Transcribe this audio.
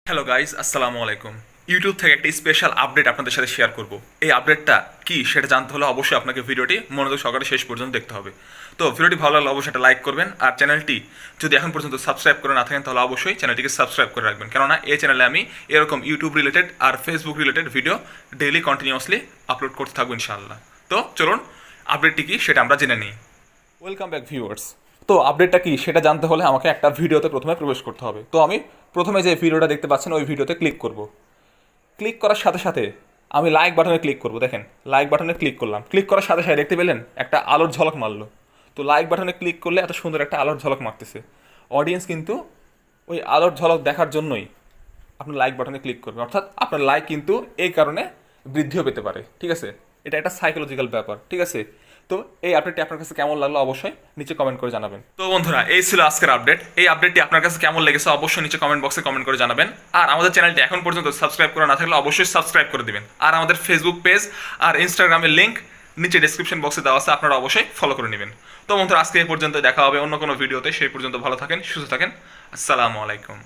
Hello guys, আসসালামু আলাইকুম। YouTube থেকে একটি স্পেশাল আপডেট আপনাদের সাথে শেয়ার করব। এই আপডেটটা কি সেটা জানতে হলে অবশ্যই আপনাকে ভিডিওটি মনোযোগ সহকারে শেষ পর্যন্ত দেখতে হবে। তো ভিডিওটি ভালো লাগলে অবশ্যই একটা লাইক করবেন, আর চ্যানেলটি যদি এখন পর্যন্ত সাবস্ক্রাইব করে না থাকেন তাহলে অবশ্যই চ্যানেলটিকে সাবস্ক্রাইব করে রাখবেন, কেননা এই চ্যানেলে আমি এরকম ইউটিউব রিলেটেড আর Facebook related video daily continuously upload করতে থাকবো ইনশাআল্লাহ। তো চলুন আপডেটটি কি সেটা আমরা জেনে নিই। Welcome back viewers. তো আপডেটটা কি সেটা জানতে হলে আমাকে একটা ভিডিওতে প্রথমে প্রবেশ করতে হবে। তো আমি প্রথমে যে ভিডিওটা দেখতে পাচ্ছেন ওই ভিডিওতে ক্লিক করব। ক্লিক করার সাথে সাথে আমি লাইক বাটনে ক্লিক করব। দেখেন, লাইক বাটনে ক্লিক করলাম। ক্লিক করার সাথে সাথে দেখতে পেলেন একটা আলোর ঝলক মারলো। তো লাইক বাটনে ক্লিক করলে এত সুন্দর একটা আলোর ঝলক মারতেছে। অডিয়েন্স কিন্তু ওই আলোর ঝলক দেখার জন্যই আপনি লাইক বাটনে ক্লিক করবেন, অর্থাৎ আপনার লাইক কিন্তু এই কারণে বৃদ্ধিও পেতে পারে। ঠিক আছে, এটা একটা সাইকোলজিক্যাল ব্যাপার। ঠিক আছে, তো এই আপডেটটি আপনার কাছে কেমন লাগলো অবশ্যই নিচে কমেন্ট করে জানাবেন। তো বন্ধুরা, এই ছিল আজকের আপডেট। এই আপডেটটি আপনার কাছে কেমন লেগেছে অবশ্যই নিচে কমেন্ট বক্সে কমেন্ট করে জানাবেন। আর আমাদের চ্যানেলটি এখন পর্যন্ত সাবস্ক্রাইব করা না থাকলে অবশ্যই সাবস্ক্রাইব করে দিবেন। আর আমাদের ফেসবুক পেজ আর ইনস্টাগ্রামের লিঙ্ক নিচে ডেসক্রিপশন বক্সে দেওয়া আছে, আপনারা অবশ্যই ফলো করে নেবেন। তো বন্ধুরা, আজকে এই পর্যন্ত, দেখা হবে অন্য কোনো ভিডিওতে। সেই পর্যন্ত ভালো থাকেন, সুস্থ থাকেন। আসসালামু আলাইকুম।